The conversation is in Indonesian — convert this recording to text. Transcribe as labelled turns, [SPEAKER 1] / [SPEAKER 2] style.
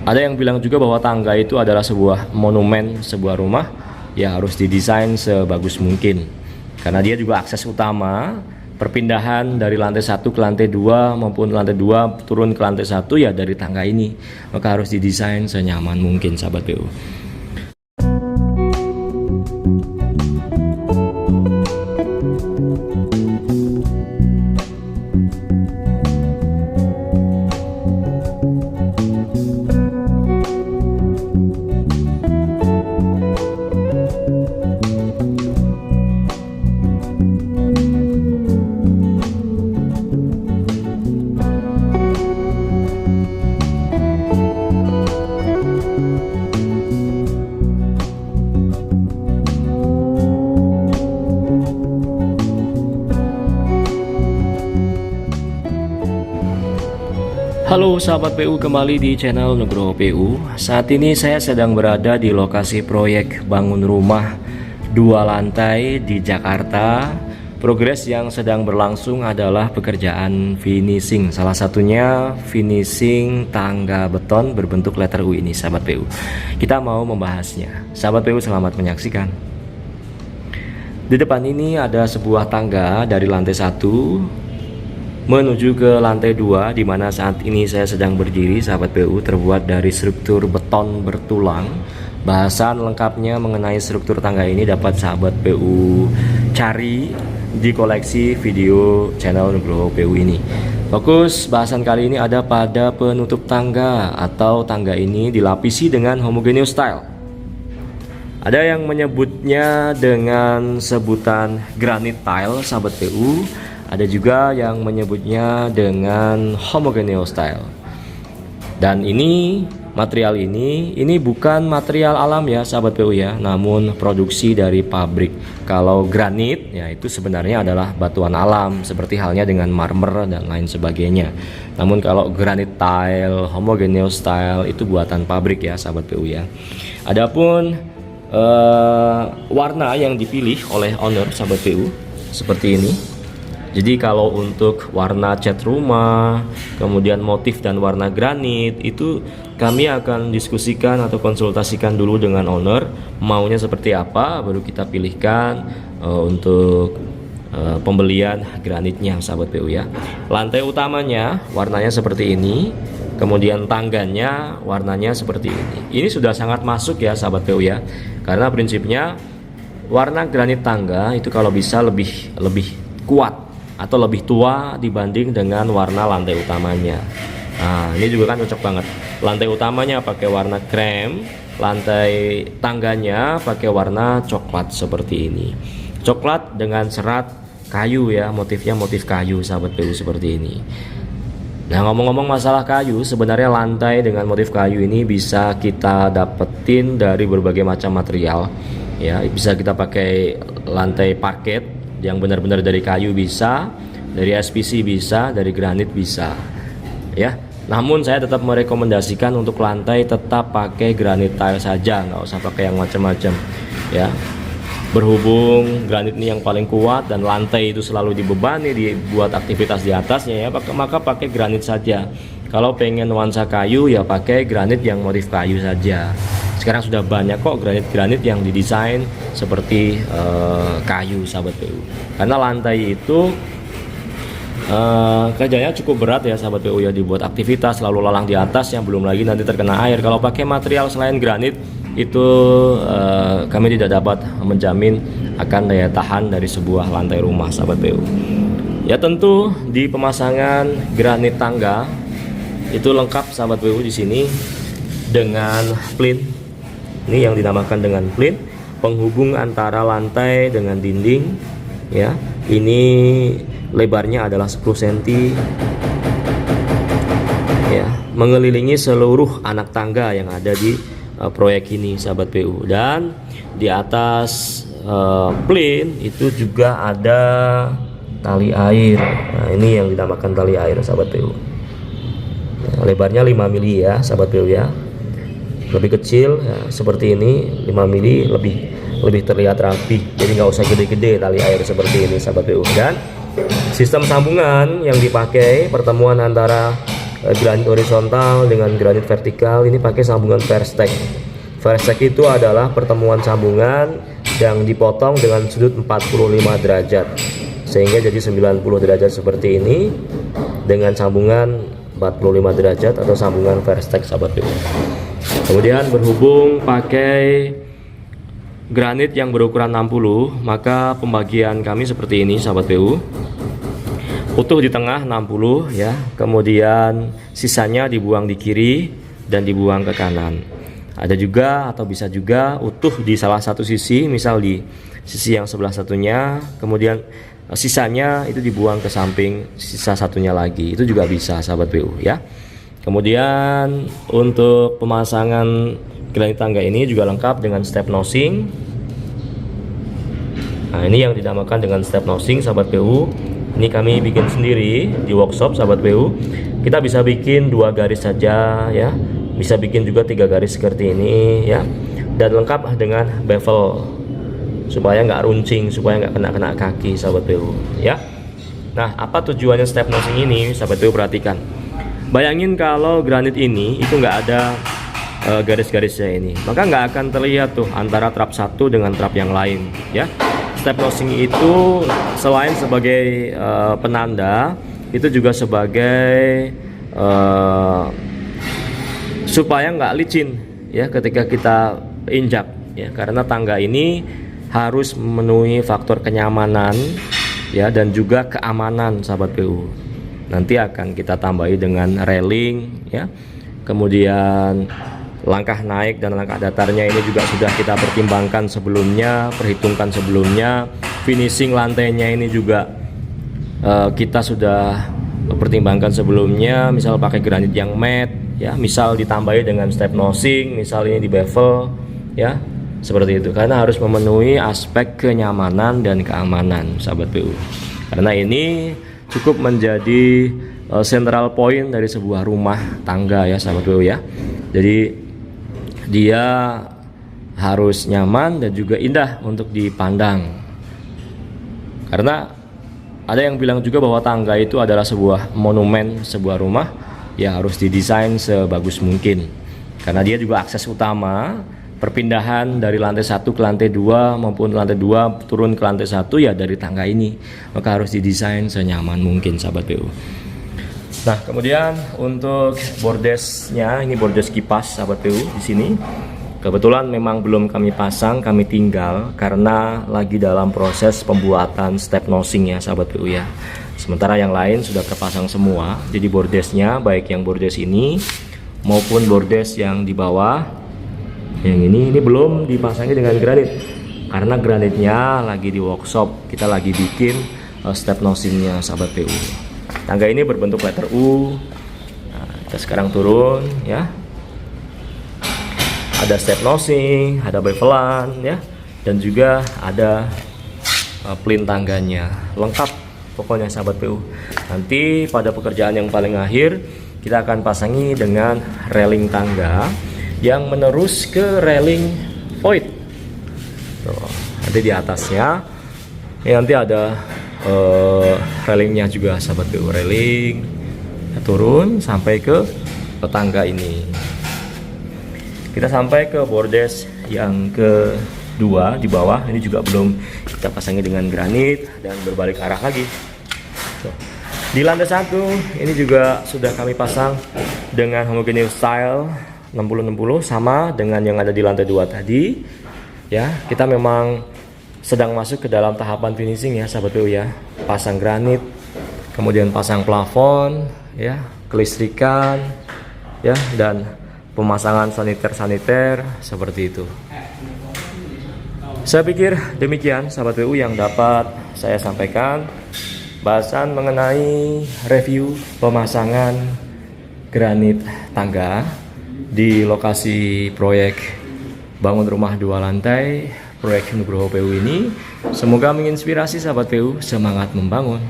[SPEAKER 1] Ada yang bilang juga bahwa tangga itu adalah sebuah monumen sebuah rumah, ya harus didesain sebagus mungkin. Karena dia juga akses utama perpindahan dari lantai 1 ke lantai 2 maupun lantai 2 turun ke lantai 1 ya dari tangga ini. Maka harus didesain senyaman mungkin sahabat PU. Halo sahabat PU, kembali di channel Nugroho PU. Saat ini saya sedang berada di lokasi proyek bangun rumah 2 lantai di Jakarta. Progres yang sedang berlangsung adalah pekerjaan finishing. Salah satunya finishing tangga beton berbentuk letter U ini sahabat PU. Kita mau membahasnya. Sahabat PU, selamat menyaksikan. Di depan ini ada sebuah tangga dari lantai 1 menuju ke lantai 2, di mana saat ini saya sedang berdiri sahabat PU, terbuat dari struktur beton bertulang. Bahasan lengkapnya mengenai struktur tangga ini dapat sahabat PU cari di koleksi video channel Nugroho PU ini. Fokus bahasan kali ini ada pada penutup tangga atau tangga ini dilapisi dengan homogeneous tile. Ada yang menyebutnya dengan sebutan granite tile sahabat PU. Ada juga yang menyebutnya dengan homogeneous tile. Dan ini material ini bukan material alam ya sahabat PU ya, namun produksi dari pabrik. Kalau granit ya itu sebenarnya adalah batuan alam seperti halnya dengan marmer dan lain sebagainya. Namun kalau granite tile, homogeneous tile itu buatan pabrik ya sahabat PU ya. Adapun warna yang dipilih oleh owner sahabat PU seperti ini. Jadi kalau untuk warna cat rumah, kemudian motif dan warna granit itu kami akan diskusikan atau konsultasikan dulu dengan owner maunya seperti apa, baru kita pilihkan untuk pembelian granitnya sahabat PU ya. Lantai utamanya warnanya seperti ini, kemudian tangganya warnanya seperti ini. Ini sudah sangat masuk ya sahabat PU ya, karena prinsipnya warna granit tangga itu kalau bisa lebih kuat atau lebih tua dibanding dengan warna lantai utamanya. Nah, ini juga kan cocok banget. Lantai utamanya pakai warna krem, lantai tangganya pakai warna coklat seperti ini. Coklat dengan serat kayu ya, motifnya motif kayu sahabat PU seperti ini. Nah, ngomong-ngomong masalah kayu, sebenarnya lantai dengan motif kayu ini bisa kita dapetin dari berbagai macam material ya. Bisa kita pakai lantai parket yang benar-benar dari kayu bisa, dari SPC bisa, dari granit bisa ya. Namun saya tetap merekomendasikan untuk lantai tetap pakai granit tile saja, nggak usah pakai yang macam-macam ya. Berhubung granit ini yang paling kuat dan lantai itu selalu dibebani dibuat aktivitas di atasnya ya, maka pakai granit saja. Kalau pengen nuansa kayu ya pakai granit yang motif kayu saja. Sekarang sudah banyak kok granit-granit yang didesain seperti kayu sahabat PU. Karena lantai itu kerjanya cukup berat ya sahabat PU ya, dibuat aktivitas lalu lalang di atas yang belum lagi nanti terkena air. Kalau pakai material selain granit itu kami tidak dapat menjamin akan daya tahan dari sebuah lantai rumah sahabat PU. Ya tentu di pemasangan granit tangga itu lengkap sahabat PU di sini dengan plint. Ini yang dinamakan dengan plint, penghubung antara lantai dengan dinding ya. Ini lebarnya adalah 10 cm ya, mengelilingi seluruh anak tangga yang ada di proyek ini sahabat PU. Dan di atas plint itu juga ada tali air. Nah, ini yang dinamakan tali air sahabat PU. Nah, lebarnya 5 mili ya sahabat PU ya. Lebih kecil ya, seperti ini 5 mili lebih terlihat rapi, jadi nggak usah gede-gede tali air seperti ini sahabat PU. Dan sistem sambungan yang dipakai pertemuan antara granit horizontal dengan granit vertikal ini pakai sambungan Versteck. Versteck itu adalah pertemuan sambungan yang dipotong dengan sudut 45 derajat sehingga jadi 90 derajat seperti ini dengan sambungan 45 derajat atau sambungan Versteck sahabat PU. Kemudian berhubung pakai granit yang berukuran 60, maka pembagian kami seperti ini sahabat PU. Utuh di tengah 60 ya, kemudian sisanya dibuang di kiri dan dibuang ke kanan. Ada juga atau bisa juga utuh di salah satu sisi, misal di sisi yang sebelah satunya, kemudian sisanya itu dibuang ke samping sisa satunya lagi. Itu juga bisa sahabat PU ya. Kemudian untuk pemasangan granit tangga ini juga lengkap dengan step nosing. Nah, ini yang dinamakan dengan step nosing sahabat PU. Ini kami bikin sendiri di workshop sahabat PU. Kita bisa bikin 2 garis saja ya, bisa bikin juga 3 garis seperti ini ya, dan lengkap dengan bevel supaya nggak runcing, supaya nggak kena kaki sahabat PU ya. Nah, apa tujuannya step nosing ini sahabat PU? Perhatikan, bayangin kalau granit ini itu nggak ada garis-garisnya ini, maka nggak akan terlihat tuh antara trap satu dengan trap yang lain ya. Step nosing itu selain sebagai penanda, itu juga sebagai supaya nggak licin ya ketika kita injak ya, karena tangga ini harus memenuhi faktor kenyamanan ya dan juga keamanan sahabat PU. Nanti akan kita tambahi dengan railing ya, kemudian langkah naik dan langkah datarnya ini juga sudah kita pertimbangkan sebelumnya, perhitungkan sebelumnya. Finishing lantainya ini juga kita sudah pertimbangkan sebelumnya, misal pakai granit yang matte ya, misal ditambahi dengan step nosing, misal ini di bevel ya, seperti itu, karena harus memenuhi aspek kenyamanan dan keamanan sahabat PU. Karena ini cukup menjadi central point dari sebuah rumah tangga ya sahabat PU ya. Jadi dia harus nyaman dan juga indah untuk dipandang. Karena ada yang bilang juga bahwa tangga itu adalah sebuah monumen sebuah rumah, ya harus didesain sebagus mungkin. Karena dia juga akses utama perpindahan dari lantai 1 ke lantai 2 maupun lantai 2 turun ke lantai 1 ya dari tangga ini. Maka harus didesain senyaman mungkin sahabat PU. Nah, kemudian untuk bordesnya, ini bordes kipas sahabat PU di sini. Kebetulan memang belum kami pasang, kami tinggal karena lagi dalam proses pembuatan step nosing ya sahabat PU ya. Sementara yang lain sudah terpasang semua. Jadi bordesnya baik yang bordes ini maupun bordes yang di bawah, yang ini belum dipasangi dengan granit karena granitnya lagi di workshop. Kita lagi bikin step nosingnya sahabat PU. Tangga ini berbentuk letter U. Nah, kita sekarang turun ya. Ada step nosing, ada bevelan ya, dan juga ada plin tangganya. Lengkap pokoknya sahabat PU. Nanti pada pekerjaan yang paling akhir kita akan pasangi dengan railing tangga yang menerus ke railing void. Tuh, nanti di atasnya nanti ada railingnya juga sahabat PU, railing turun sampai ke tangga ini. Kita sampai ke bordes yang kedua di bawah, ini juga belum kita pasangi dengan granit dan berbalik arah lagi. Di lantai 1 ini juga sudah kami pasang dengan homogeneous style 60-60 sama dengan yang ada di lantai 2 tadi ya. Kita memang sedang masuk ke dalam tahapan finishing ya sahabat PU ya. Pasang granit, kemudian pasang plafon ya, kelistrikan ya, dan pemasangan saniter seperti itu. Saya pikir demikian sahabat PU yang dapat saya sampaikan bahasan mengenai review pemasangan granit tangga di lokasi proyek bangun rumah 2 lantai proyek Nugroho PU ini. Semoga menginspirasi sahabat PU semangat membangun.